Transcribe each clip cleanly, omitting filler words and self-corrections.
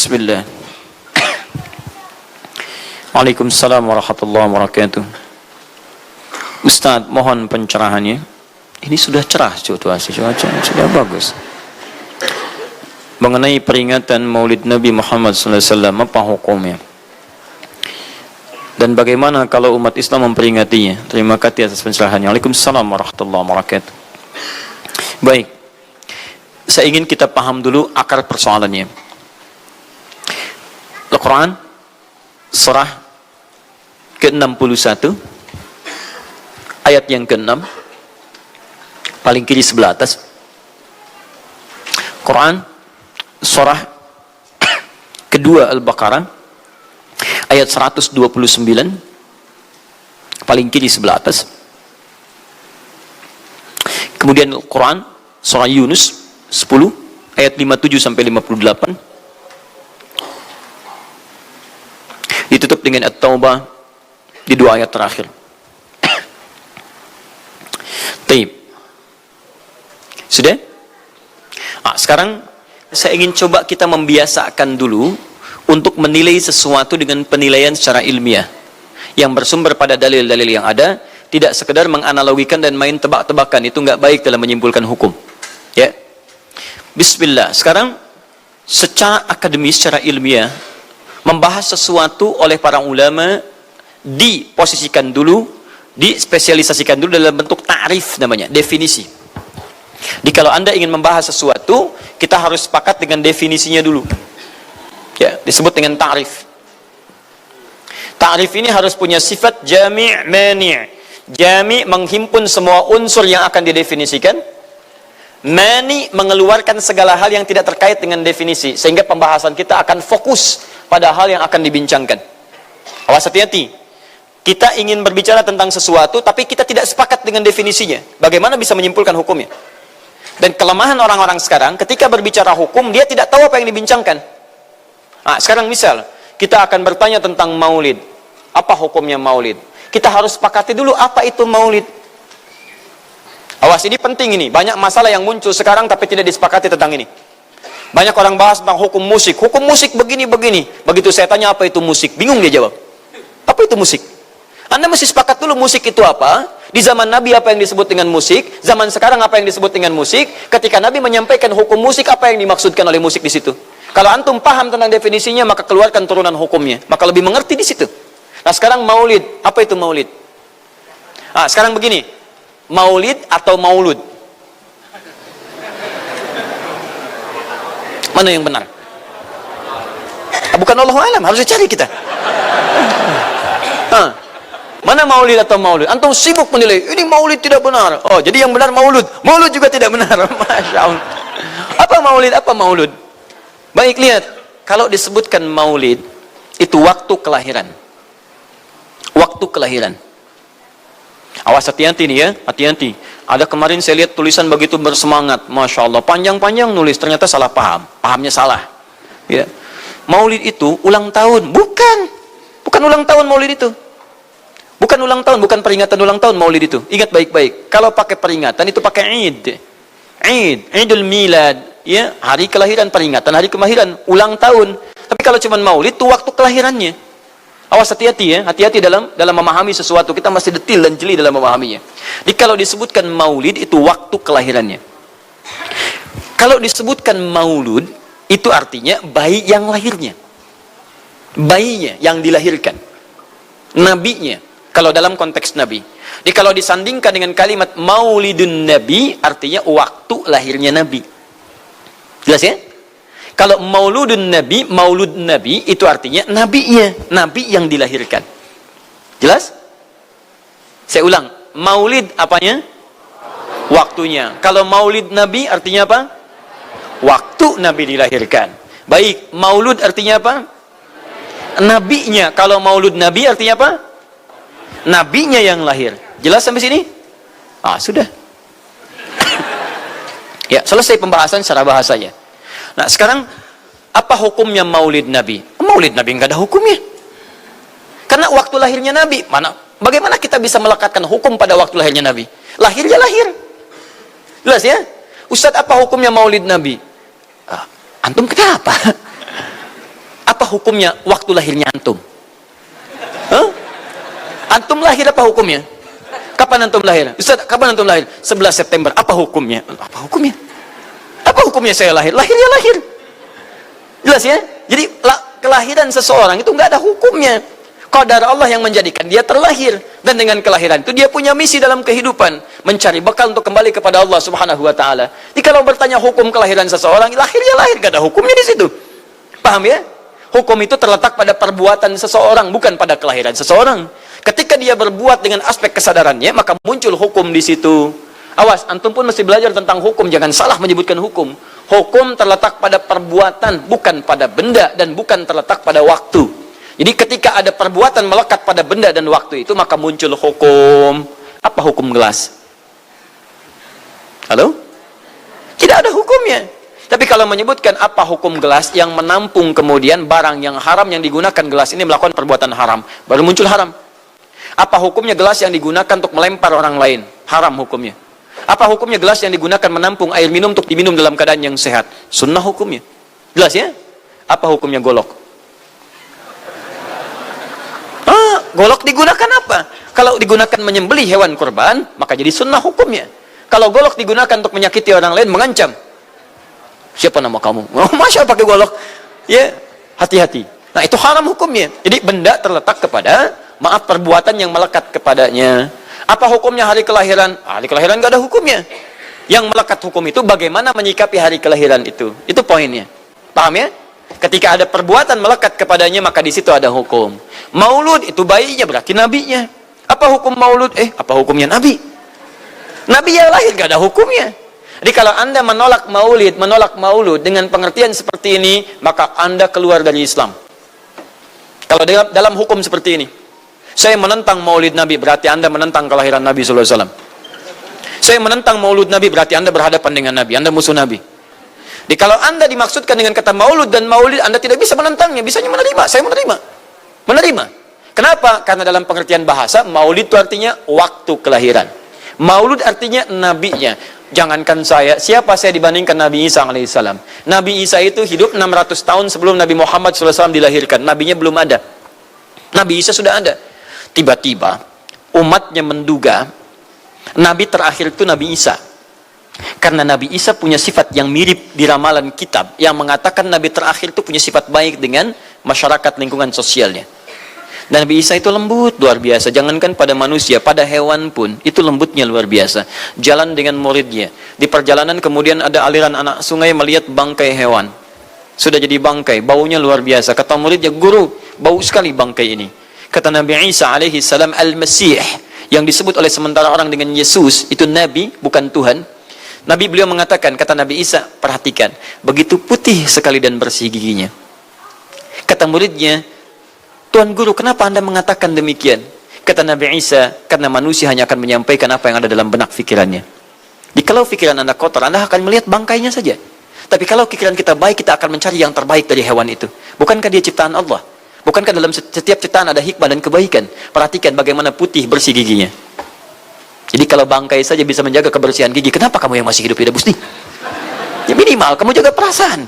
Bismillah. Waalaikumsalam warahmatullahi wabarakatuh. Ustaz, mohon pencerahannya. Ini sudah cerah situasi, sudah bagus. Mengenai peringatan Maulid Nabi Muhammad SAW, apa hukumnya? Dan bagaimana kalau umat Islam memperingatinya? Terima kasih atas pencerahannya. Waalaikumsalam warahmatullahi wabarakatuh. Baik, saya ingin kita paham dulu akar persoalannya. Al-Quran surah ke-61 ayat yang ke-6 paling kiri sebelah atas. Quran surah kedua Al-Baqarah ayat 129 paling kiri sebelah atas. Kemudian Al-Quran surah Yunus 10 ayat 57 sampai 58. Ditutup dengan At-Taubah di dua ayat terakhir. Taib. Sudah? Sekarang saya ingin coba kita membiasakan dulu untuk menilai sesuatu dengan penilaian secara ilmiah yang bersumber pada dalil-dalil yang ada, tidak sekedar menganalogikan dan main tebak-tebakan. Itu nggak baik dalam menyimpulkan hukum. Ya. Bismillah. Sekarang secara akademis, secara ilmiah, membahas sesuatu oleh para ulama diposisikan dulu, dispesialisasikan dulu dalam bentuk ta'rif namanya, definisi. Jadi kalau Anda ingin membahas sesuatu, kita harus sepakat dengan definisinya dulu. Ya, disebut dengan ta'rif. Ta'rif ini harus punya sifat jami' mani'. Jami' menghimpun semua unsur yang akan didefinisikan. Mani' mengeluarkan segala hal yang tidak terkait dengan definisi, sehingga pembahasan kita akan fokus pada hal yang akan dibincangkan. Awas, hati-hati. Kita ingin berbicara tentang sesuatu, tapi kita tidak sepakat dengan definisinya. Bagaimana bisa menyimpulkan hukumnya? Dan kelemahan orang-orang sekarang, ketika berbicara hukum, dia tidak tahu apa yang dibincangkan. Sekarang misal, kita akan bertanya tentang maulid. Apa hukumnya maulid? Kita harus sepakati dulu apa itu maulid. Awas, ini penting ini. Banyak masalah yang muncul sekarang, tapi tidak disepakati tentang ini. Banyak orang bahas tentang hukum musik. Hukum musik begini-begini. Begitu saya tanya apa itu musik, bingung dia jawab. Apa itu musik? Anda mesti sepakat dulu musik itu apa. Di zaman Nabi apa yang disebut dengan musik. Zaman sekarang apa yang disebut dengan musik. Ketika Nabi menyampaikan hukum musik, apa yang dimaksudkan oleh musik di situ. Kalau antum paham tentang definisinya, maka keluarkan turunan hukumnya. Maka lebih mengerti di situ. Nah sekarang maulid. Apa itu maulid? Sekarang begini. Maulid atau maulud? Mana yang benar? Bukan Allah alam, harus dicari kita. Mana maulid atau maulud? Antum sibuk menilai, ini maulid tidak benar. Oh, jadi yang benar maulud. Maulud juga tidak benar. Masya Allah. Apa maulid, apa maulud? Baik, lihat. Kalau disebutkan maulid, itu waktu kelahiran. Waktu kelahiran. Awas, hati-hati nih ya, hati-hati. Ada kemarin saya lihat tulisan begitu bersemangat, Masya Allah, panjang-panjang nulis, ternyata salah paham, pahamnya salah. Ya. Maulid itu ulang tahun, bukan ulang tahun maulid itu. Bukan ulang tahun, bukan peringatan ulang tahun maulid itu. Ingat baik-baik, kalau pakai peringatan itu pakai Idul Milad, ya, hari kelahiran, peringatan hari kelahiran, ulang tahun. Tapi kalau cuma maulid itu waktu kelahirannya. Awas, hati-hati ya, hati-hati dalam memahami sesuatu. Kita masih detil dan jeli dalam memahaminya. Jadi kalau disebutkan maulid itu waktu kelahirannya. Kalau disebutkan maulud itu artinya bayi yang lahirnya. Bayinya yang dilahirkan. Nabinya, kalau dalam konteks nabi. Jadi kalau disandingkan dengan kalimat maulidun nabi, artinya waktu lahirnya nabi. Jelas ya? Kalau mauludun nabi, maulud nabi itu artinya nabinya, nabi yang dilahirkan. Jelas? Saya ulang, maulid apanya? Waktunya. Kalau maulid nabi artinya apa? Waktu nabi dilahirkan. Baik, maulud artinya apa? Nabinya. Kalau maulud nabi artinya apa? Nabinya yang lahir. Jelas sampai sini? Sudah. Ya, selesai pembahasan secara bahasanya. Nah sekarang apa hukumnya maulid Nabi? Maulid Nabi nggak ada hukumnya. Karena waktu lahirnya Nabi, bagaimana kita bisa melekatkan hukum pada waktu lahirnya Nabi? Lahir ya lahir. Jelas ya? Ustadz, apa hukumnya maulid Nabi? Antum kenapa? Apa hukumnya waktu lahirnya antum? Hah? Antum lahir apa hukumnya? Kapan antum lahir? Ustaz, kapan antum lahir? 11 September. Apa hukumnya? Apa hukumnya? Apa hukumnya saya lahir? Lahir ya lahir. Jelas ya? Jadi kelahiran seseorang itu nggak ada hukumnya. Qadar Allah yang menjadikan dia terlahir, dan dengan kelahiran itu dia punya misi dalam kehidupan, mencari bekal untuk kembali kepada Allah Subhanahu wa taala. Jadi kalau bertanya hukum kelahiran seseorang, lahir ya lahir, nggak ada hukumnya di situ. Paham ya? Hukum itu terletak pada perbuatan seseorang, bukan pada kelahiran seseorang. Ketika dia berbuat dengan aspek kesadarannya, maka muncul hukum di situ. Awas, antum pun mesti belajar tentang hukum, jangan salah menyebutkan hukum. Hukum terletak pada perbuatan, bukan pada benda, dan bukan terletak pada waktu. Jadi ketika ada perbuatan melekat pada benda dan waktu itu, maka muncul hukum. Apa hukum gelas? Halo? Tidak ada hukumnya. Tapi kalau menyebutkan apa hukum gelas yang menampung kemudian barang yang haram yang digunakan gelas ini melakukan perbuatan haram, baru muncul haram. Apa hukumnya gelas yang digunakan untuk melempar orang lain? Haram hukumnya. Apa hukumnya gelas yang digunakan menampung air minum untuk diminum dalam keadaan yang sehat? Sunnah hukumnya. Jelas ya? Apa hukumnya golok? Golok digunakan apa? Kalau digunakan menyembelih hewan kurban, maka jadi sunnah hukumnya. Kalau golok digunakan untuk menyakiti orang lain, mengancam. Siapa nama kamu? Oh, masya pakai golok. Ya, hati-hati. Nah, itu haram hukumnya. Jadi benda terletak kepada, maaf, perbuatan yang melekat kepadanya. Apa hukumnya hari kelahiran? Hari kelahiran nggak ada hukumnya. Yang melekat hukum itu bagaimana menyikapi hari kelahiran itu. Itu poinnya. Paham ya? Ketika ada perbuatan melekat kepadanya, maka di situ ada hukum. Maulud itu bayinya, berarti nabinya. Apa hukum maulud? Apa hukumnya nabi? Nabi yang lahir gak ada hukumnya. Jadi kalau anda menolak maulud dengan pengertian seperti ini, maka anda keluar dari Islam. Kalau dalam hukum seperti ini, saya menentang maulid nabi, berarti anda menentang kelahiran Nabi SAW. Saya menentang maulud nabi, berarti anda berhadapan dengan nabi, anda musuh nabi. Jadi kalau anda dimaksudkan dengan kata maulud dan maulid, anda tidak bisa menentangnya, bisanya menerima. Saya menerima. Kenapa? Karena dalam pengertian bahasa, maulid itu artinya waktu kelahiran. Maulud artinya nabinya. Jangankan saya, siapa saya dibandingkan Nabi Isa alaihissalam? Nabi Isa itu hidup 600 tahun sebelum Nabi Muhammad SAW dilahirkan. Nabinya belum ada. Nabi Isa sudah ada. Tiba-tiba, umatnya menduga, Nabi terakhir itu Nabi Isa. Karena Nabi Isa punya sifat yang mirip di ramalan kitab yang mengatakan Nabi terakhir itu punya sifat baik dengan masyarakat lingkungan sosialnya. Dan Nabi Isa itu lembut luar biasa, jangankan pada manusia, pada hewan pun itu lembutnya luar biasa. Jalan dengan muridnya, di perjalanan kemudian ada aliran anak sungai melihat bangkai hewan, sudah jadi bangkai, baunya luar biasa. Kata muridnya, guru, bau sekali bangkai ini. Kata Nabi Isa alaihi salam, Al-Masih, yang disebut oleh sementara orang dengan Yesus, itu Nabi bukan Tuhan. Nabi beliau mengatakan, kata Nabi Isa, perhatikan, begitu putih sekali dan bersih giginya. Kata muridnya, Tuan Guru, kenapa anda mengatakan demikian? Kata Nabi Isa, karena manusia hanya akan menyampaikan apa yang ada dalam benak pikirannya. Jadi kalau pikiran anda kotor, anda akan melihat bangkainya saja. Tapi kalau pikiran kita baik, kita akan mencari yang terbaik dari hewan itu. Bukankah dia ciptaan Allah? Bukankah dalam setiap ciptaan ada hikmah dan kebaikan? Perhatikan bagaimana putih bersih giginya. Jadi kalau bangkai saja bisa menjaga kebersihan gigi, kenapa kamu yang masih hidup tidak mesti? Ya minimal kamu jaga perasaan.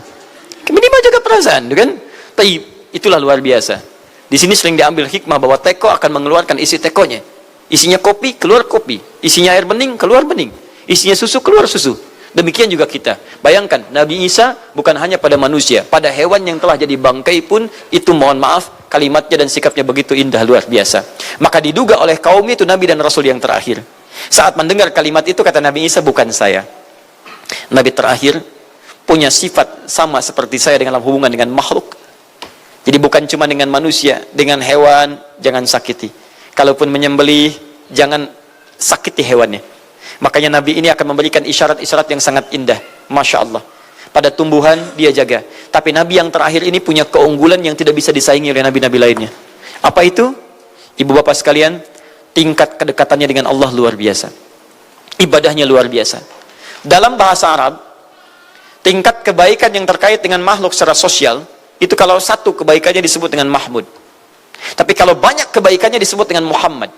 Minimal jaga perasaan, kan? Tapi itulah luar biasa. Di sini sering diambil hikmah bahwa teko akan mengeluarkan isi tekonya. Isinya kopi, keluar kopi. Isinya air bening, keluar bening. Isinya susu, keluar susu. Demikian juga kita. Bayangkan, Nabi Isa bukan hanya pada manusia, pada hewan yang telah jadi bangkai pun itu, mohon maaf, kalimatnya dan sikapnya begitu indah luar biasa. Maka diduga oleh kaum itu Nabi dan Rasul yang terakhir. Saat mendengar kalimat itu, kata Nabi Isa, bukan saya. Nabi terakhir punya sifat sama seperti saya dalam hubungan dengan makhluk. Jadi bukan cuma dengan manusia, dengan hewan jangan sakiti. Kalaupun menyembelih, jangan sakiti hewannya. Makanya Nabi ini akan memberikan isyarat-isyarat yang sangat indah. Masya Allah. Pada tumbuhan dia jaga. Tapi Nabi yang terakhir ini punya keunggulan yang tidak bisa disaingi oleh Nabi-Nabi lainnya. Apa itu? Ibu bapak sekalian, tingkat kedekatannya dengan Allah luar biasa. Ibadahnya luar biasa. Dalam bahasa Arab, tingkat kebaikan yang terkait dengan makhluk secara sosial, itu kalau satu kebaikannya disebut dengan Mahmud. Tapi kalau banyak kebaikannya disebut dengan Muhammad.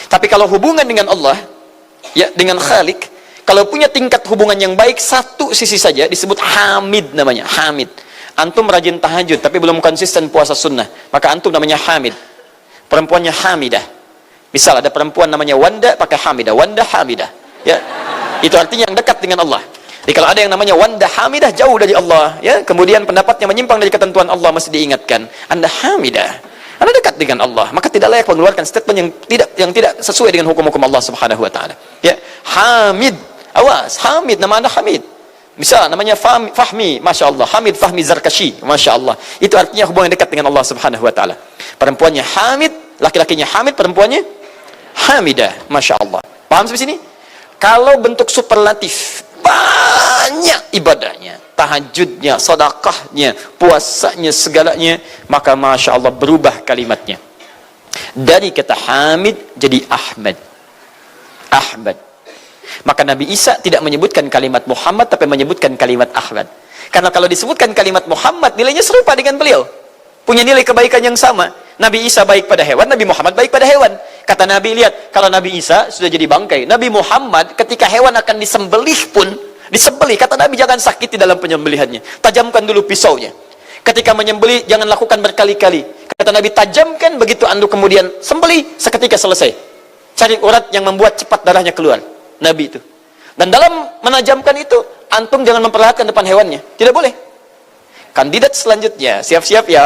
Tapi kalau hubungan dengan Allah, ya dengan Khalik, kalau punya tingkat hubungan yang baik, satu sisi saja disebut Hamid namanya, Hamid. Antum rajin tahajud tapi belum konsisten puasa sunnah, maka antum namanya hamid. Perempuannya hamidah. Misal ada perempuan namanya Wanda, pakai hamidah. Wanda hamidah. Ya. Itu artinya yang dekat dengan Allah. Jadi kalau ada yang namanya Wanda hamidah, jauh dari Allah, ya. Kemudian pendapatnya menyimpang dari ketentuan Allah, masih diingatkan. Anda hamidah. Anda dekat dengan Allah, maka tidak layak mengeluarkan statement yang tidak sesuai dengan hukum-hukum Allah Subhanahu wa taala. Ya. Hamid. Awas, Hamid, nama Anda Hamid. Misal namanya Fahmi, Masya Allah. Hamid Fahmi Zarkashi, Masya Allah. Itu artinya hubungan dekat dengan Allah Subhanahu wa taala. Perempuannya Hamid, laki-lakinya Hamid, perempuannya Hamidah, Masya Allah. Paham sampai sini? Kalau bentuk superlatif, banyak ibadahnya, tahajudnya, sedekahnya, puasanya, segalanya, maka Masya Allah berubah kalimatnya. Dari kata Hamid jadi Ahmad. Ahmad. Maka Nabi Isa tidak menyebutkan kalimat Muhammad, tapi menyebutkan kalimat Ahmad. Karena kalau disebutkan kalimat Muhammad, nilainya serupa dengan beliau. Punya nilai kebaikan yang sama. Nabi Isa baik pada hewan, Nabi Muhammad baik pada hewan. Kata Nabi, lihat, kalau Nabi Isa sudah jadi bangkai, Nabi Muhammad ketika hewan akan disembelih pun, disembelih, kata Nabi jangan sakiti dalam penyembelihannya. Tajamkan dulu pisaunya. Ketika menyembelih, jangan lakukan berkali-kali. Kata Nabi, tajamkan, begitu andu kemudian sembelih, seketika selesai. Cari urat yang membuat cepat darahnya keluar. Nabi itu. Dan dalam menajamkan itu, antum jangan memperlihatkan depan hewannya. Tidak boleh. Kandidat selanjutnya, siap-siap ya.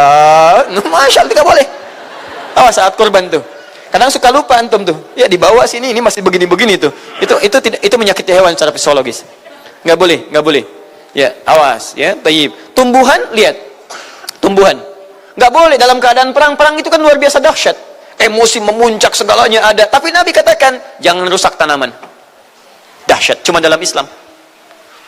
Masya Allah, tidak boleh. Awas saat kurban tuh. Kadang suka lupa antum tuh. Ya di bawah sini, ini masih begini-begini tuh. Itu menyakiti hewan secara fisiologis. Nggak boleh, nggak boleh. Ya, awas ya. Tayyib. Tumbuhan, lihat. Tumbuhan. Nggak boleh dalam keadaan perang. Perang itu kan luar biasa dahsyat. Emosi memuncak, segalanya ada. Tapi Nabi katakan, jangan rusak tanaman. Dahsyat, cuma dalam Islam.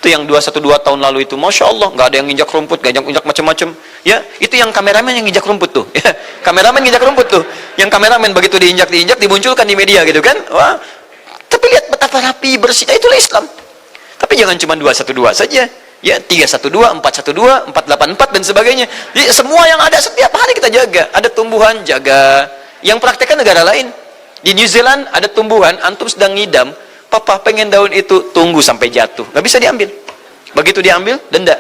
Itu yang 212 tahun lalu itu, Masya Allah, nggak ada yang nginjak rumput, nggak injak macam-macam. Ya, itu yang kameramen yang nginjak rumput tuh. Ya, kameramen nginjak rumput tuh. Yang kameramen begitu diinjak, dimunculkan di media gitu kan. Wah, tapi lihat betapa rapi, bersih. Itulah Islam. Tapi jangan cuma 212 saja. Ya, 312, 412, 484 dan sebagainya. Jadi, semua yang ada setiap hari kita jaga. Ada tumbuhan, jaga. Yang praktekkan negara lain. Di New Zealand ada tumbuhan, antum sedang ngidam, papa pengen daun itu, tunggu sampai jatuh, nggak bisa diambil. Begitu diambil, denda.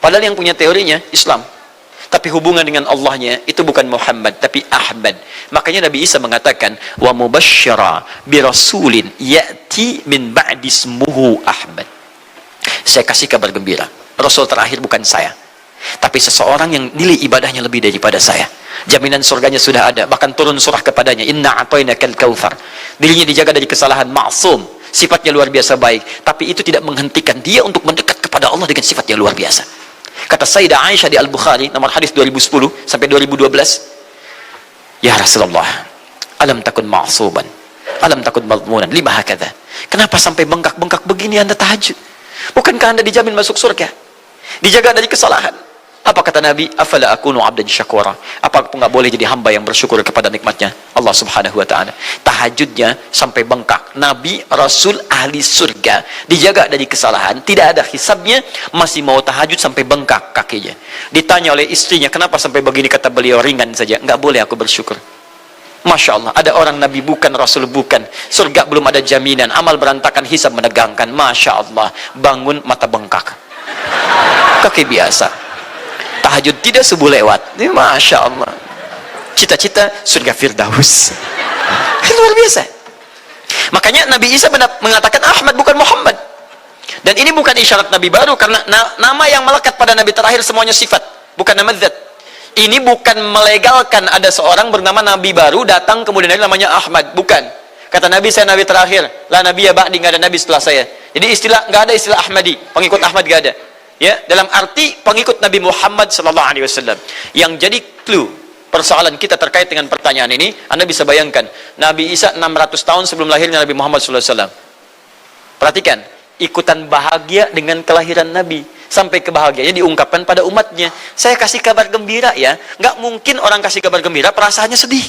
Padahal yang punya teorinya Islam, tapi hubungan dengan Allahnya itu bukan Muhammad, tapi Ahmad. Makanya Nabi Isa mengatakan, wa mubasysyara bi rasulin ya'ti min ba'di ismuhu Ahmad. Saya kasih kabar gembira, Rasul terakhir bukan saya, tapi seseorang yang nilai ibadahnya lebih daripada saya. Jaminan surganya sudah ada, bahkan turun surah kepadanya, inna a'tainakal kautsar. Dirinya dijaga dari kesalahan, maksum, sifatnya luar biasa baik, tapi itu tidak menghentikan dia untuk mendekat kepada Allah dengan sifat yang luar biasa. Kata Sayyidah Aisyah di Al-Bukhari, nomor hadis 2010 sampai 2012, ya Rasulullah, alam takun ma'suban, alam takun madmunan, lima hakadha. Kenapa sampai bengkak-bengkak begini Anda tahajud? Bukankah Anda dijamin masuk surga? Dijaga dari kesalahan. Apa kata Nabi? Afala akunu abdan syakura. Apa aku nggak boleh jadi hamba yang bersyukur kepada nikmatnya Allah Subhanahu wa taala? Tahajudnya sampai bengkak. Nabi, Rasul, ahli surga, dijaga dari kesalahan, tidak ada hisabnya, masih mau tahajud sampai bengkak kakinya. Ditanya oleh istrinya, kenapa sampai begini? Kata beliau, ringan saja. Nggak boleh aku bersyukur. Masya Allah, ada orang Nabi bukan, Rasul bukan, surga belum ada jaminan, amal berantakan, hisab menegangkan. Masya Allah, bangun mata bengkak, kaki biasa. Tahajud tidak subuh lewat. Ini Masya Allah. Cita-cita surga Firdaus. Luar biasa. Makanya Nabi Isa mengatakan Ahmad bukan Muhammad. Dan ini bukan isyarat Nabi baru, karena nama yang melekat pada Nabi terakhir semuanya sifat, bukan nama zat. Ini bukan melegalkan ada seorang bernama Nabi baru datang kemudian namanya Ahmad. Bukan. Kata Nabi, saya Nabi terakhir. La Nabi ya ba'di, nggak ada Nabi setelah saya. Jadi nggak ada istilah Ahmadi. Pengikut Ahmad nggak ada. Ya, dalam arti pengikut Nabi Muhammad sallallahu alaihi wasallam. Yang jadi clue persoalan kita terkait dengan pertanyaan ini, Anda bisa bayangkan, Nabi Isa 600 tahun sebelum lahirnya Nabi Muhammad sallallahu alaihi wasallam. Perhatikan, ikutan bahagia dengan kelahiran Nabi, sampai kebahagiaannya diungkapkan pada umatnya. Saya kasih kabar gembira ya, nggak mungkin orang kasih kabar gembira perasaannya sedih.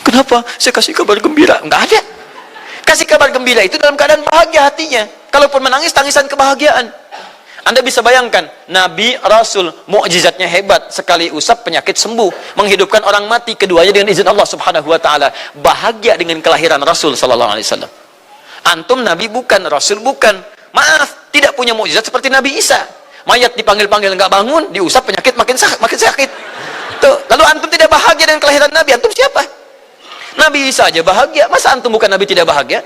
Kenapa saya kasih kabar gembira? Nggak ada. Kasih kabar gembira itu dalam keadaan bahagia hatinya. Kalaupun menangis, tangisan kebahagiaan. Anda bisa bayangkan, Nabi, Rasul, mukjizatnya hebat, sekali usap penyakit sembuh, menghidupkan orang mati, keduanya dengan izin Allah Subhanahu wa taala. Bahagia dengan kelahiran Rasul sallallahu alaihi wasallam. Antum Nabi bukan, Rasul bukan. Maaf, tidak punya mukjizat seperti Nabi Isa. mayat dipanggil-panggil nggak bangun, diusap penyakit makin sakit. Tuh, lalu antum tidak bahagia dengan kelahiran Nabi, antum siapa? Nabi Isa aja bahagia, masa antum bukan Nabi tidak bahagia?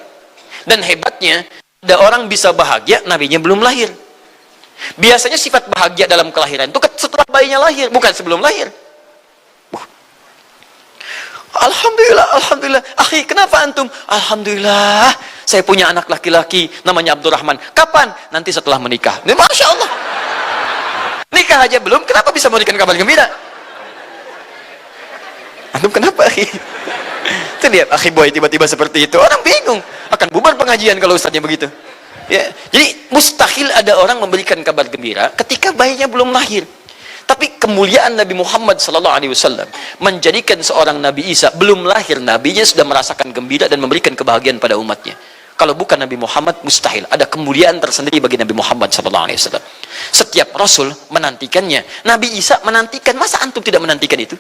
Dan hebatnya, ada orang bisa bahagia, nabinya belum lahir. Biasanya sifat bahagia dalam kelahiran itu setelah bayinya lahir, bukan sebelum lahir. Alhamdulillah, alhamdulillah. Akhi, kenapa antum? Alhamdulillah, saya punya anak laki-laki namanya Abdurrahman. Kapan? Nanti setelah menikah. Ini Masya Allah. Nikah aja belum, kenapa bisa memberikan kabar gembira? Antum kenapa, akhi? Itu lihat, akhi boy tiba-tiba seperti itu. Orang bingung, akan bubar pengajian kalau ustadznya begitu. Ya, jadi mustahil ada orang memberikan kabar gembira ketika bayinya belum lahir. Tapi kemuliaan Nabi Muhammad SAW menjadikan seorang Nabi Isa belum lahir, nabinya sudah merasakan gembira dan memberikan kebahagiaan pada umatnya. Kalau bukan Nabi Muhammad, mustahil. Ada kemuliaan tersendiri bagi Nabi Muhammad SAW. Setiap Rasul menantikannya. Nabi Isa menantikan, masa antum tidak menantikan itu?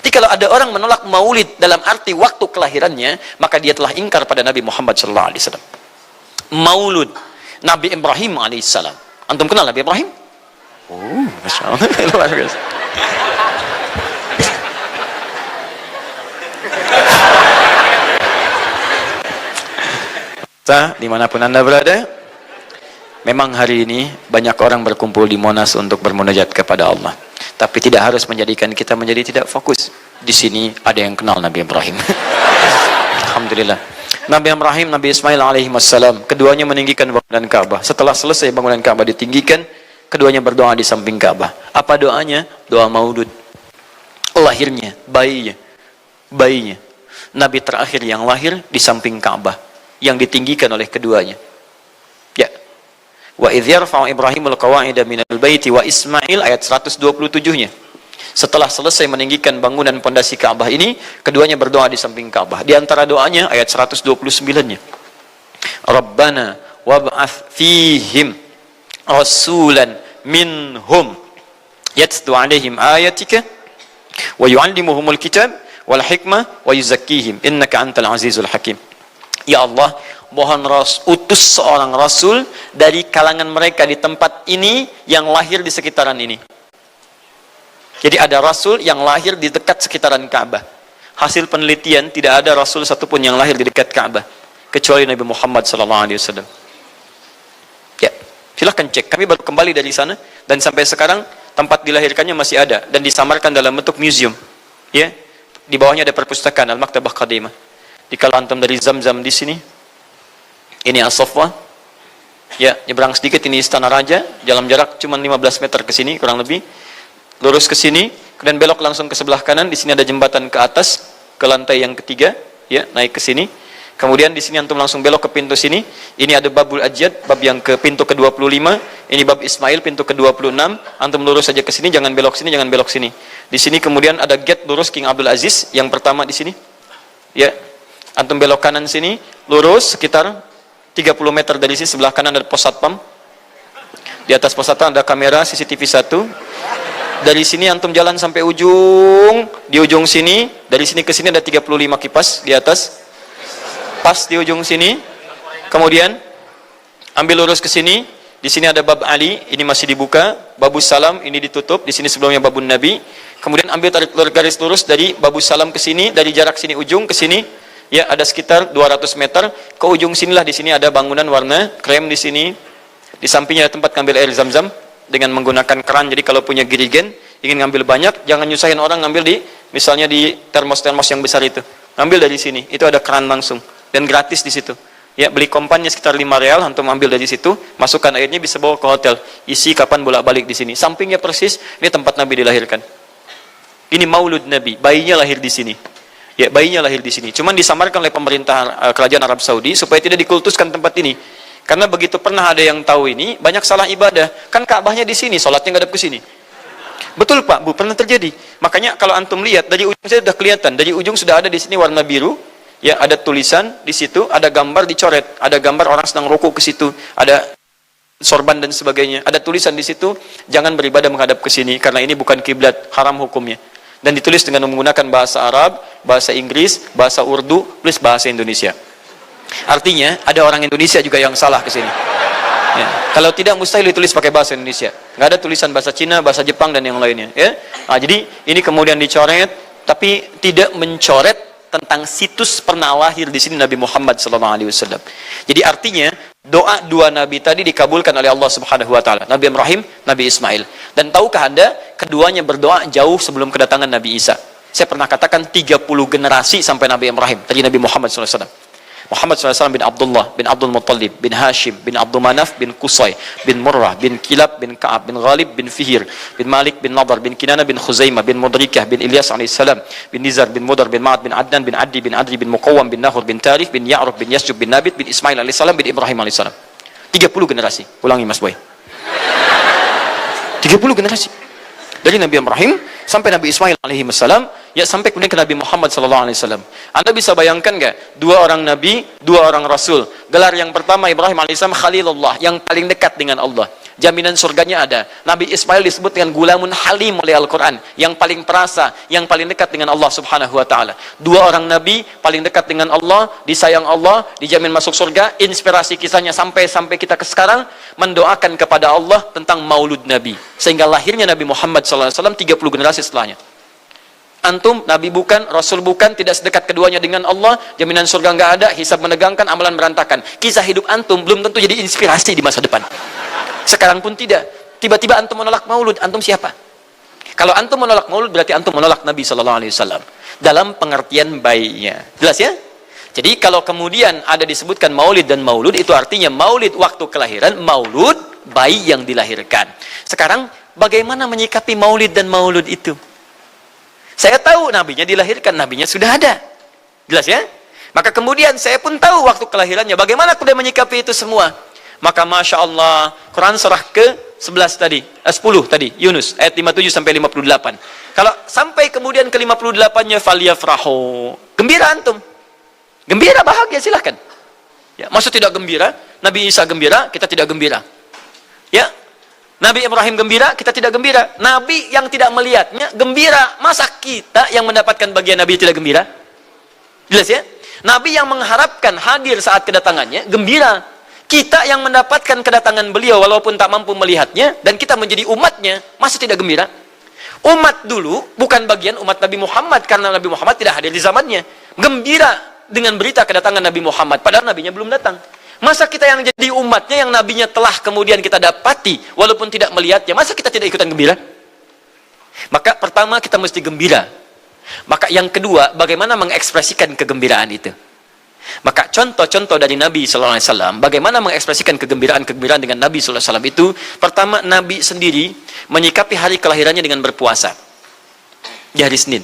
Jadi kalau ada orang menolak maulid dalam arti waktu kelahirannya, maka dia telah ingkar pada Nabi Muhammad SAW. Maulud Nabi Ibrahim alaihissalam. Antum kenal Nabi Ibrahim? Oh, Masya Allah. Luar biasa. Dimanapun anda berada, memang hari ini banyak orang berkumpul di Monas untuk bermunajat kepada Allah. Tapi tidak harus menjadikan kita menjadi tidak fokus. Di sini ada yang kenal Nabi Ibrahim. Alhamdulillah. Nabi Ibrahim, Nabi Ismail alaihi wassalam, keduanya meninggikan bangunan Ka'bah. Setelah selesai bangunan Ka'bah ditinggikan, keduanya berdoa di samping Ka'bah. Apa doanya? Doa maulud. Lahirnya, bayinya. Nabi terakhir yang lahir di samping Ka'bah, yang ditinggikan oleh keduanya. Ya. Wa idh yarfa'u Ibrahimul qawa'ida minal baiti wa Ismail, ayat 127-nya. Setelah selesai meninggikan bangunan pondasi Ka'bah ini, keduanya berdoa di samping Ka'bah. Di antara doanya ayat 129-nya. Rabbana wab'ath fihim rasulan minhum yatlu alaihim ayatika wa yu'allimuhumul kitab wal hikmah wa yuzakkihim innaka antal azizul hakim. Ya Allah, mohon utus seorang rasul dari kalangan mereka di tempat ini yang lahir di sekitaran ini. Jadi ada rasul yang lahir di dekat sekitaran Ka'bah. Hasil penelitian, tidak ada rasul satupun yang lahir di dekat Ka'bah kecuali Nabi Muhammad SAW. Ya, silahkan cek. Kami baru kembali dari sana dan sampai sekarang tempat dilahirkannya masih ada dan disamarkan dalam bentuk museum. Ya, di bawahnya ada perpustakaan Al-Maktabah Qadimah. Di kalau antum dari Zamzam di sini, ini As-Saffah. Ya, nyebrang sedikit ini Istana Raja, dalam jarak cuma 15 meter ke sini kurang lebih. Lurus ke sini, kemudian belok langsung ke sebelah kanan. Di sini ada jembatan ke atas, ke lantai yang ketiga, ya, naik ke sini. Kemudian di sini antum langsung belok ke pintu sini. Ini ada Babul Ajjad, bab yang ke pintu ke-25. Ini bab Ismail, pintu ke-26. Antum lurus saja ke sini, jangan belok sini, jangan belok sini. Di sini kemudian ada gate lurus King Abdul Aziz yang pertama di sini. Ya. Antum belok kanan sini, lurus sekitar 30 meter dari sini, sebelah kanan ada pos satpam. Di atas pos satpam ada kamera CCTV 1. Dari sini antum jalan sampai ujung, di ujung sini, dari sini ke sini ada 35 kipas di atas. Pas di ujung sini. Kemudian ambil lurus ke sini, di sini ada bab Ali, ini masih dibuka, babus salam ini ditutup, di sini sebelumnya babun Nabi. Kemudian ambil tarik garis lurus dari babus salam ke sini, dari jarak sini ujung ke sini, ya ada sekitar 200 meter. Ke ujung sinilah, di sini ada bangunan warna krem di sini. Di sampingnya ada tempat ngambil air Zam-Zam dengan menggunakan keran. Jadi kalau punya girigen ingin ngambil banyak, jangan nyusahin orang ngambil di misalnya di termos-termos yang besar itu. Ngambil dari sini, itu ada keran langsung dan gratis di situ. Ya, beli kompannya sekitar 5 real, antum ambil dari situ, masukkan airnya, bisa bawa ke hotel. Isi kapan bolak-balik di sini. Sampingnya persis ini tempat Nabi dilahirkan. Ini maulud Nabi, bayinya lahir di sini. Ya, bayinya lahir di sini. Cuman disamarkan oleh pemerintah kerajaan Arab Saudi supaya tidak dikultuskan tempat ini. Karena begitu pernah ada yang tahu ini, banyak salah ibadah. Kan Ka'bahnya di sini, sholatnya ngadep ke sini. Betul Pak, Bu, pernah terjadi. Makanya kalau antum lihat dari ujung saya sudah kelihatan, dari ujung sudah ada di sini warna biru, ya ada tulisan di situ, ada gambar dicoret, ada gambar orang sedang rukuk ke situ, ada sorban dan sebagainya. Ada tulisan di situ, jangan beribadah menghadap ke sini karena ini bukan kiblat, haram hukumnya. Dan ditulis dengan menggunakan bahasa Arab, bahasa Inggris, bahasa Urdu, plus bahasa Indonesia. Artinya ada orang Indonesia juga yang salah ke sini. Ya. Kalau tidak mustahil ditulis pakai bahasa Indonesia. nggak ada tulisan bahasa Cina, bahasa Jepang dan yang lainnya, ya. Jadi ini kemudian dicoret, tapi tidak mencoret tentang situs pernah lahir di sini Nabi Muhammad SAW. Jadi artinya doa dua nabi tadi dikabulkan oleh Allah Subhanahu Wa Taala, Nabi Ibrahim, Nabi Ismail. Dan tahukah Anda, keduanya berdoa jauh sebelum kedatangan Nabi Isa. Saya pernah katakan 30 generasi sampai Nabi Ibrahim, tadi Nabi Muhammad SAW. Muhammad SAW bin Abdullah, bin Abdul Muttalib, bin Hashim, bin Abdul Manaf, bin Qusay, bin Murrah, bin Kilab, bin Ka'ab, bin Ghalib, bin Fihir, bin Malik, bin Nadar, bin Kinana, bin Khuzaimah, bin Mudrikah, bin Ilyas alaihissalam, bin Nizar, bin Mudar, bin Ma'ad, bin Adnan, bin Addi, bin Adri, bin Muqawwam, bin Nahur, bin Tarif, bin Ya'ruf, bin Yasjub, bin Nabit, bin Ismail alaihissalam, bin Ibrahim alaihissalam. 30 generasi. Ulangi Mas Boy. 30 generasi. Dari Nabi Ibrahim sampai Nabi Ismail alaihi wassalam, ya sampai kemudian ke Nabi Muhammad sallallahu alaihi wasallam. Anda bisa bayangkan nggak? Dua orang nabi, dua orang rasul. Gelar yang pertama Ibrahim alaihissalam Khalilullah, yang paling dekat dengan Allah. Jaminan surganya ada. Nabi Ismail disebut dengan gulamun halim oleh Al-Quran, yang paling perasa, yang paling dekat dengan Allah Subhanahu Wa Taala. Dua orang nabi paling dekat dengan Allah, disayang Allah, dijamin masuk surga. Inspirasi kisahnya sampai kita ke sekarang mendoakan kepada Allah tentang maulud Nabi, sehingga lahirnya Nabi Muhammad SAW 30 generasi setelahnya. Antum, Nabi bukan, Rasul bukan, tidak sedekat keduanya dengan Allah, jaminan surga nggak ada, hisab menegangkan, amalan berantakan. Kisah hidup antum belum tentu jadi inspirasi di masa depan. Sekarang pun tidak. Tiba-tiba antum menolak maulud, antum siapa? Kalau antum menolak maulud, berarti antum menolak Nabi SAW dalam pengertian baiknya. Jelas ya? Jadi kalau kemudian ada disebutkan maulid dan maulud, itu artinya maulid waktu kelahiran, maulud bayi yang dilahirkan. Sekarang bagaimana menyikapi maulid dan maulud itu? Saya tahu nabinya dilahirkan, nabinya sudah ada. Jelas ya? Maka kemudian saya pun tahu waktu kelahirannya. Bagaimana kemudian menyikapi itu semua? Maka Masya Allah, Quran surah ke-11 tadi, 10 tadi, Yunus, ayat 57 sampai 58. Kalau sampai kemudian ke 58-nya, faliyafrahu. Gembira antum. Gembira, bahagia, silahkan. Ya, maksud tidak gembira, Nabi Isa gembira, kita tidak gembira. Ya, Nabi Ibrahim gembira, kita tidak gembira. Nabi yang tidak melihatnya gembira, masa kita yang mendapatkan bagian Nabi tidak gembira? Jelas ya? Nabi yang mengharapkan hadir saat kedatangannya gembira. Kita yang mendapatkan kedatangan beliau walaupun tak mampu melihatnya, dan kita menjadi umatnya, masa tidak gembira? Umat dulu bukan bagian umat Nabi Muhammad, karena Nabi Muhammad tidak hadir di zamannya. Gembira dengan berita kedatangan Nabi Muhammad, padahal nabinya belum datang. Masa kita yang jadi umatnya, yang nabinya telah kemudian kita dapati walaupun tidak melihatnya, masa kita tidak ikutan gembira? Maka pertama kita mesti gembira. Maka yang kedua, bagaimana mengekspresikan kegembiraan itu? Maka contoh-contoh dari Nabi SAW, bagaimana mengekspresikan kegembiraan-kegembiraan dengan Nabi SAW itu, pertama, Nabi sendiri menyikapi hari kelahirannya dengan berpuasa di hari Senin.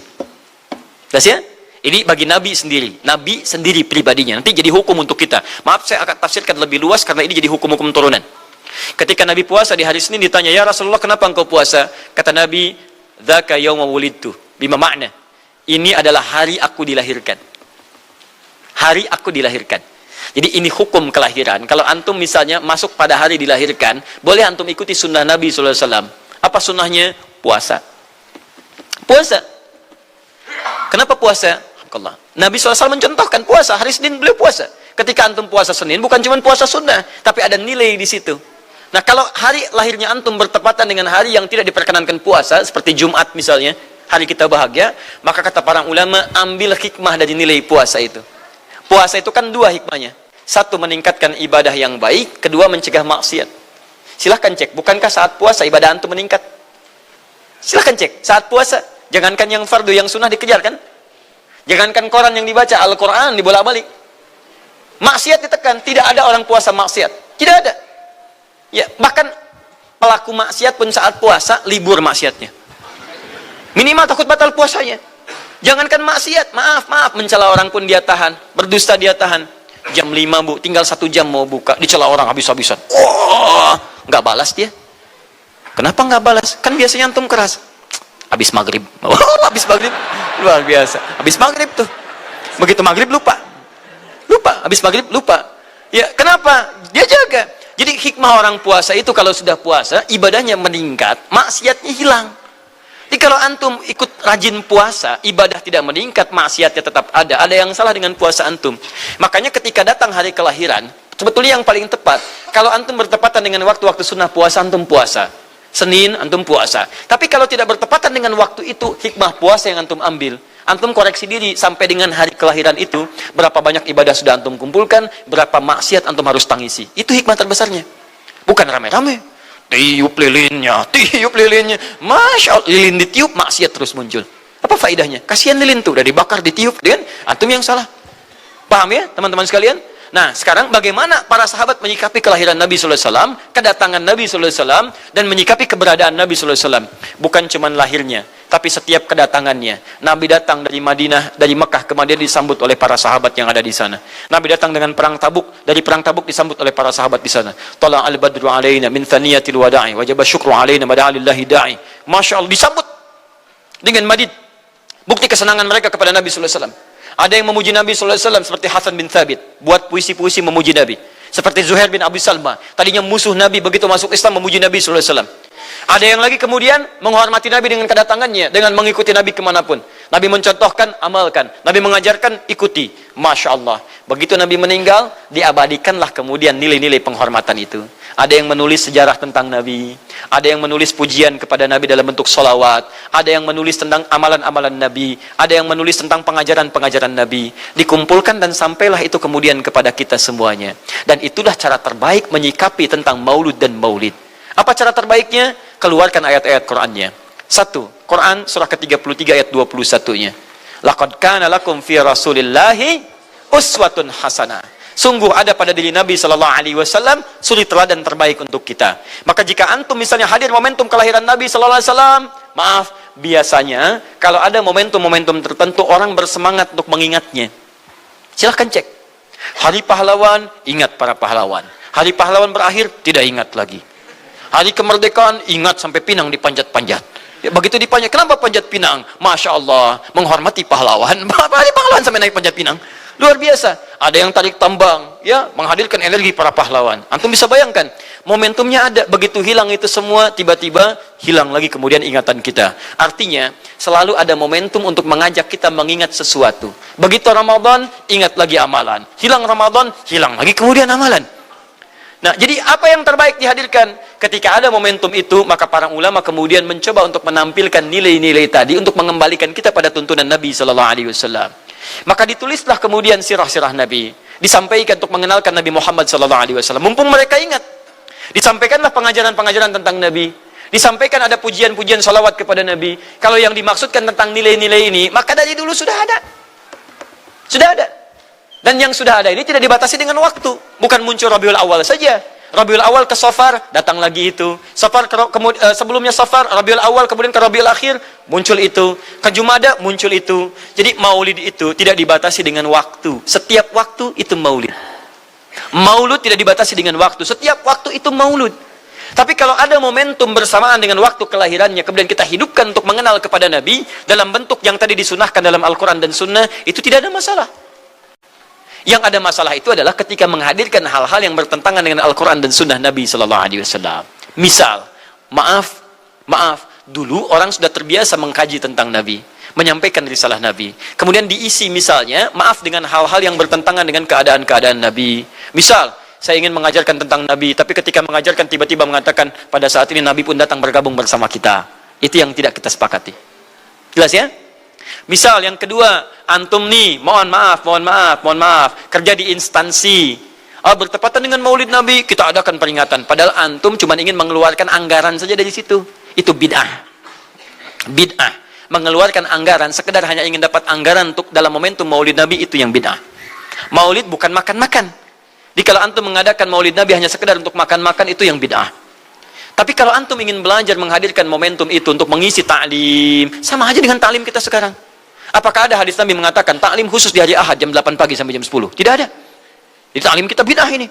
Jelas ya? Ini bagi Nabi sendiri pribadinya. Nanti jadi hukum untuk kita. Maaf, saya akan tafsirkan lebih luas karena ini jadi hukum-hukum turunan. Ketika Nabi puasa di hari Senin, ditanya, ya Rasulullah, kenapa engkau puasa? Kata Nabi, dzaka yauma wulidtu, bima makna, ini adalah hari aku dilahirkan. Hari aku dilahirkan. Jadi ini hukum kelahiran. Kalau antum misalnya masuk pada hari dilahirkan, boleh antum ikuti sunnah Nabi SAW. Apa sunnahnya? Puasa. Puasa. Kenapa puasa? Nabi SAW mencontohkan puasa. Hari Senin beliau puasa. Ketika antum puasa Senin, bukan cuma puasa sunnah, tapi ada nilai di situ. Nah, kalau hari lahirnya antum bertepatan dengan hari yang tidak diperkenankan puasa, seperti Jumat misalnya, hari kita bahagia, maka kata para ulama, ambil hikmah dari nilai puasa itu. Puasa itu kan dua hikmahnya. Satu, meningkatkan ibadah yang baik. Kedua, mencegah maksiat. Silahkan cek. Bukankah saat puasa ibadah antum meningkat? Silahkan cek. Saat puasa, jangankan yang fardu, yang sunnah dikejar kan? Jangankan Quran yang dibaca, Al-Quran dibolak-balik. Maksiat ditekan. Tidak ada orang puasa maksiat. Tidak ada. Ya, bahkan pelaku maksiat pun saat puasa, libur maksiatnya. Minimal takut batal puasanya. Jangankan maksiat, maaf, mencela orang pun dia tahan, berdusta dia tahan. Jam 5 bu, tinggal 1 jam mau buka, dicela orang habis-habisan. Oh, nggak balas dia. Kenapa nggak balas? Kan biasanya antum keras. Habis maghrib, habis maghrib, luar biasa. Habis maghrib tuh, begitu maghrib lupa, habis maghrib lupa. Ya, kenapa? Dia jaga. Jadi hikmah orang puasa itu kalau sudah puasa, ibadahnya meningkat, maksiatnya hilang. Jadi kalau antum ikut rajin puasa, ibadah tidak meningkat, maksiatnya tetap ada. Ada yang salah dengan puasa antum. Makanya ketika datang hari kelahiran, sebetulnya yang paling tepat, kalau antum bertepatan dengan waktu-waktu sunnah puasa, antum puasa. Senin antum puasa. Tapi kalau tidak bertepatan dengan waktu itu, hikmah puasa yang antum ambil, antum koreksi diri sampai dengan hari kelahiran itu, berapa banyak ibadah sudah antum kumpulkan, berapa maksiat antum harus tangisi. Itu hikmah terbesarnya. Bukan rame-rame. Tiup lilinnya. Masya Allah, lilin ditiup, maksiat terus muncul. Apa faedahnya? Kasihan lilin tuh, udah dibakar, ditiup, dan antum yang salah. Paham ya, teman-teman sekalian? Nah, sekarang bagaimana para sahabat menyikapi kelahiran Nabi sallallahu alaihi wasallam, kedatangan Nabi sallallahu alaihi wasallam, dan menyikapi keberadaan Nabi sallallahu alaihi wasallam. Bukan cuma lahirnya, tapi setiap kedatangannya. Nabi datang dari Madinah, dari Mekah ke Madinah disambut oleh para sahabat yang ada di sana. Nabi datang dengan perang Tabuk, dari perang Tabuk disambut oleh para sahabat di sana. Tala al-badru alaina min thaniyatil wada'i, wajaba syukru alaina mada'alillahi da'i. Masya Allah, disambut dengan madid. Bukti kesenangan mereka kepada Nabi sallallahu alaihi wasallam. Ada yang memuji Nabi sallallahu alaihi wasallam seperti Hasan bin Thabit, buat puisi-puisi memuji Nabi. Seperti Zuhair bin Abi Salma, tadinya musuh Nabi, begitu masuk Islam memuji Nabi sallallahu alaihi wasallam. Ada yang lagi kemudian menghormati Nabi dengan kedatangannya, dengan mengikuti Nabi kemanapun. Nabi mencontohkan, amalkan. Nabi mengajarkan, ikuti. Masya Allah. Begitu Nabi meninggal, diabadikanlah kemudian nilai-nilai penghormatan itu. Ada yang menulis sejarah tentang Nabi. Ada yang menulis pujian kepada Nabi dalam bentuk sholawat. Ada yang menulis tentang amalan-amalan Nabi. Ada yang menulis tentang pengajaran-pengajaran Nabi. Dikumpulkan dan sampailah itu kemudian kepada kita semuanya. Dan itulah cara terbaik menyikapi tentang maulud dan maulid. Apa cara terbaiknya? Keluarkan ayat-ayat Qur'annya. 1. Quran surah ke-33 ayat 21-nya. Laqad kana lakum fi Rasulillahi uswatun hasanah. Sungguh ada pada diri Nabi sallallahu alaihi wasallam suri teladan terbaik untuk kita. Maka jika antum misalnya hadir momentum kelahiran Nabi sallallahu alaihi wasallam, maaf, biasanya kalau ada momentum-momentum tertentu orang bersemangat untuk mengingatnya. Silahkan cek. Hari pahlawan, ingat para pahlawan. Hari pahlawan berakhir, tidak ingat lagi. Hari kemerdekaan, ingat sampai pinang dipanjat-panjat. Ya, begitu dipanjat, kenapa panjat pinang? Masya Allah, menghormati pahlawan. Hari pahlawan sampai naik panjat pinang. Luar biasa. Ada yang tarik tambang, ya, menghadirkan energi para pahlawan. Antum bisa bayangkan, momentumnya ada. Begitu hilang itu semua, tiba-tiba hilang lagi kemudian ingatan kita. Artinya, selalu ada momentum untuk mengajak kita mengingat sesuatu. Begitu Ramadan, ingat lagi amalan. Hilang Ramadan, hilang lagi kemudian amalan. Nah, jadi apa yang terbaik dihadirkan? Ketika ada momentum itu, maka para ulama kemudian mencoba untuk menampilkan nilai-nilai tadi untuk mengembalikan kita pada tuntunan Nabi sallallahu alaihi wasallam. Maka ditulislah kemudian sirah-sirah Nabi, disampaikan untuk mengenalkan Nabi Muhammad sallallahu alaihi wasallam. Mumpung mereka ingat, disampaikanlah pengajaran-pengajaran tentang Nabi. Disampaikan ada pujian-pujian salawat kepada Nabi. Kalau yang dimaksudkan tentang nilai-nilai ini, maka dari dulu sudah ada. Sudah ada. Dan yang sudah ada ini tidak dibatasi dengan waktu. Bukan muncul Rabiul Awal saja. Rabiul Awal ke Safar, datang lagi itu. Safar sebelumnya Safar, Rabiul Awal, kemudian ke Rabiul Akhir, muncul itu. Ke Jumada, muncul itu. Jadi maulid itu tidak dibatasi dengan waktu. Setiap waktu itu maulid. Maulud tidak dibatasi dengan waktu. Setiap waktu itu maulud. Tapi kalau ada momentum bersamaan dengan waktu kelahirannya, kemudian kita hidupkan untuk mengenal kepada Nabi, dalam bentuk yang tadi disunahkan dalam Al-Quran dan Sunnah, itu tidak ada masalah. Yang ada masalah itu adalah ketika menghadirkan hal-hal yang bertentangan dengan Al-Quran dan Sunnah Nabi Sallallahu Alaihi Wasallam. Misal, maaf, dulu orang sudah terbiasa mengkaji tentang Nabi, menyampaikan risalah Nabi. Kemudian diisi misalnya, maaf, dengan hal-hal yang bertentangan dengan keadaan-keadaan Nabi. Misal, saya ingin mengajarkan tentang Nabi, tapi ketika mengajarkan tiba-tiba mengatakan, pada saat ini Nabi pun datang bergabung bersama kita. Itu yang tidak kita sepakati. Jelas ya? Misal yang kedua, antum nih, mohon maaf, kerja di instansi, bertepatan dengan Maulid Nabi, kita adakan peringatan. Padahal antum cuma ingin mengeluarkan anggaran saja dari situ. Itu bid'ah. Bid'ah. Mengeluarkan anggaran, sekedar hanya ingin dapat anggaran untuk dalam momentum Maulid Nabi, itu yang bid'ah. Maulid bukan makan-makan. Jadi kalau antum mengadakan Maulid Nabi hanya sekedar untuk makan-makan, itu yang bid'ah. Tapi kalau antum ingin belajar menghadirkan momentum itu untuk mengisi ta'lim, sama aja dengan ta'lim kita sekarang. Apakah ada hadis Nabi mengatakan ta'lim khusus di hari Ahad jam 8 pagi sampai jam 10? Tidak ada. Jadi ta'lim kita bid'ah ini.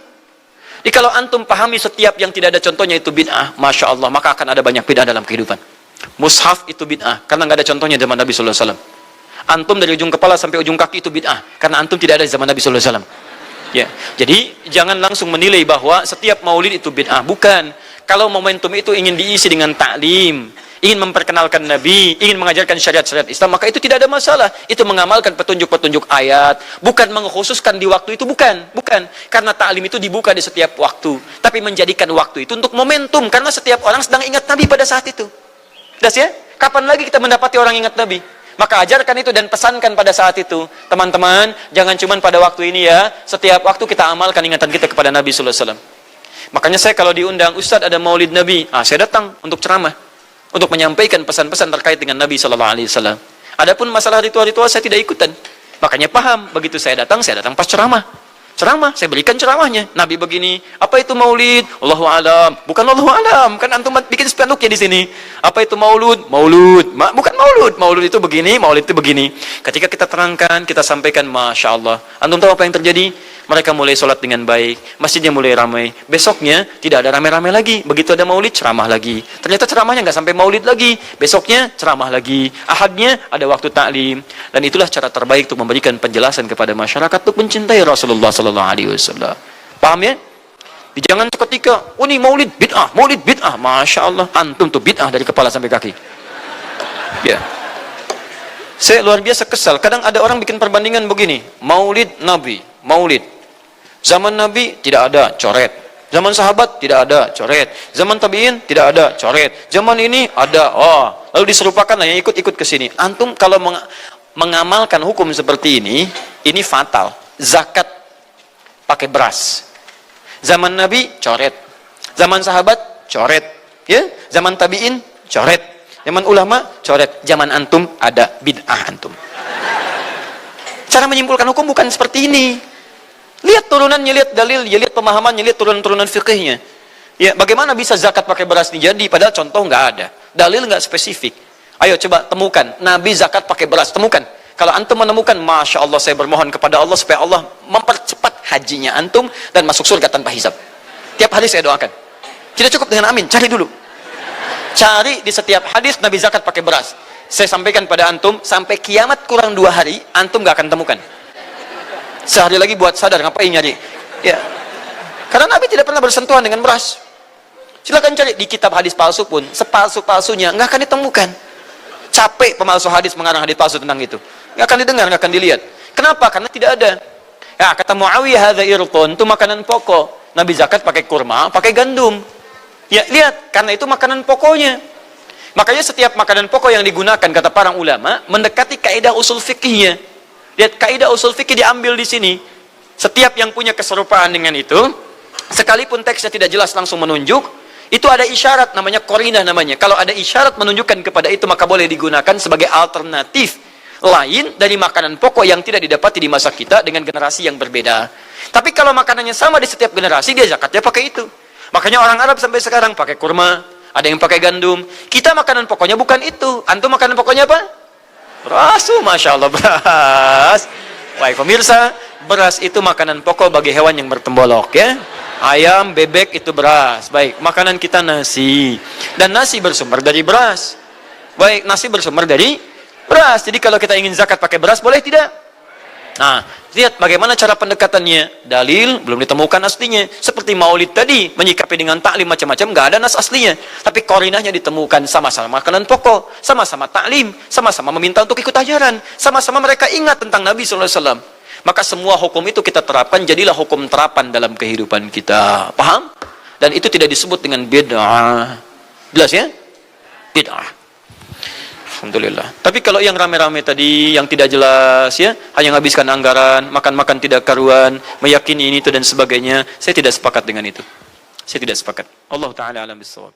Jadi kalau antum pahami setiap yang tidak ada contohnya itu bid'ah, Masya Allah, maka akan ada banyak bid'ah dalam kehidupan. Mushaf itu bid'ah, karena nggak ada contohnya zaman Nabi Sallallahu Alaihi Wasallam. Antum dari ujung kepala sampai ujung kaki itu bid'ah, karena antum tidak ada di zaman Nabi Sallallahu Alaihi Wasallam. Ya, jadi jangan langsung menilai bahwa setiap maulid itu bid'ah. Bukan. Kalau momentum itu ingin diisi dengan ta'lim, ingin memperkenalkan Nabi, ingin mengajarkan syariat-syariat Islam, maka itu tidak ada masalah. Itu mengamalkan petunjuk-petunjuk ayat, bukan mengkhususkan di waktu itu, bukan. Karena ta'lim itu dibuka di setiap waktu, tapi menjadikan waktu itu untuk momentum, karena setiap orang sedang ingat Nabi pada saat itu. Das ya? Kapan lagi kita mendapati orang ingat Nabi? Maka ajarkan itu dan pesankan pada saat itu. Teman-teman, jangan cuma pada waktu ini ya, setiap waktu kita amalkan ingatan kita kepada Nabi sallallahu alaihi wasallam. Makanya saya kalau diundang, Ustaz ada maulid Nabi, saya datang untuk ceramah, untuk menyampaikan pesan-pesan terkait dengan Nabi sallallahu alaihi wasallam. Adapun masalah ritual-ritual saya tidak ikutan. Makanya paham, begitu saya datang pas ceramah. Saya berikan ceramahnya. Nabi begini, apa itu maulid? Allahu alam. Bukan Allahu alam, kan antum bikin spanduknya di sini. Apa itu maulud? Bukan maulud. Maulud itu begini, maulid itu begini. Ketika kita terangkan, kita sampaikan, Masya Allah. Antum tahu apa yang terjadi? Mereka mulai sholat dengan baik, masjidnya mulai ramai. Besoknya tidak ada ramai-ramai lagi. Begitu ada maulid, ceramah lagi. Ternyata ceramahnya nggak sampai maulid lagi. Besoknya ceramah lagi. Ahadnya ada waktu taklim. Dan itulah cara terbaik untuk memberikan penjelasan kepada masyarakat untuk mencintai Rasulullah sallallahu alaihi wasallam. Paham ya? Jangan seketika, ini maulid bid'ah, Masya Allah. Antum tuh bid'ah dari kepala sampai kaki. Ya. Saya luar biasa kesal. Kadang ada orang bikin perbandingan begini, maulid Nabi, maulid. Zaman Nabi tidak ada coret. Zaman sahabat tidak ada coret. Zaman tabi'in tidak ada coret. Zaman ini ada. Lalu diserupakan yang ikut-ikut ke sini. Antum kalau mengamalkan hukum seperti ini fatal. Zakat pakai beras. Zaman Nabi coret. Zaman sahabat coret. Ya, zaman tabi'in coret. Zaman ulama coret. Zaman antum ada bid'ah antum. Cara menyimpulkan hukum bukan seperti ini. Lihat turunannya, lihat dalilnya, lihat pemahamannya, lihat turunan-turunan fikihnya. Ya, bagaimana bisa zakat pakai beras ini jadi? Padahal contoh nggak ada, dalil nggak spesifik. Ayo coba temukan, Nabi zakat pakai beras, temukan. Kalau antum menemukan, Masya Allah, saya bermohon kepada Allah supaya Allah mempercepat hajinya antum dan masuk surga tanpa hisab. Tiap hari saya doakan. Tidak cukup dengan amin, cari dulu. Cari di setiap hadis Nabi zakat pakai beras. Saya sampaikan pada antum, sampai kiamat kurang 2 hari, antum nggak akan temukan. Sehari lagi buat sadar, ngapain nyari? Ya. Karena Nabi tidak pernah bersentuhan dengan beras. Silakan cari di kitab hadis palsu pun, sepalsu-palsunya nggak akan ditemukan. Capek pemalsu hadis mengarang hadis palsu tentang itu. Nggak akan didengar, nggak akan dilihat. Kenapa? Karena tidak ada. Ya, kata Muawiyah, hadza irqun, itu makanan pokok. Nabi zakat pakai kurma, pakai gandum. Ya, lihat, karena itu makanan pokoknya. Makanya setiap makanan pokok yang digunakan, kata para ulama, mendekati kaidah usul fikihnya. Lihat, kaidah usul fikih diambil di sini. Setiap yang punya keserupaan dengan itu, sekalipun teksnya tidak jelas langsung menunjuk, itu ada isyarat, namanya qarinah namanya. Kalau ada isyarat menunjukkan kepada itu, maka boleh digunakan sebagai alternatif lain dari makanan pokok yang tidak didapati di masa kita dengan generasi yang berbeda. Tapi kalau makanannya sama di setiap generasi, dia zakatnya pakai itu. Makanya orang Arab sampai sekarang pakai kurma, ada yang pakai gandum. Kita makanan pokoknya bukan itu. Antum makanan pokoknya apa? Beras, Masya Allah, beras. Baik pemirsa, beras itu makanan pokok bagi hewan yang bertembolok ya. Ayam, bebek itu beras. Baik, makanan kita nasi. Dan nasi bersumber dari beras. Baik, nasi bersumber dari beras. Jadi kalau kita ingin zakat pakai beras, boleh tidak? Nah, lihat bagaimana cara pendekatannya. Dalil belum ditemukan aslinya. Seperti maulid tadi, menyikapi dengan taklim macam-macam, nggak ada nas aslinya. Tapi qarinahnya ditemukan, sama-sama makanan pokok, sama-sama taklim, sama-sama meminta untuk ikut ajaran, sama-sama mereka ingat tentang Nabi sallallahu alaihi wasallam. Maka semua hukum itu kita terapkan, jadilah hukum terapan dalam kehidupan kita. Paham? Dan itu tidak disebut dengan bid'ah. Jelas ya? Bid'ah. Alhamdulillah. Tapi kalau yang rame-rame tadi, yang tidak jelas ya, hanya menghabiskan anggaran, makan-makan tidak karuan, meyakini ini itu dan sebagainya, saya tidak sepakat dengan itu. Saya tidak sepakat. Allah Ta'ala alam bisawab.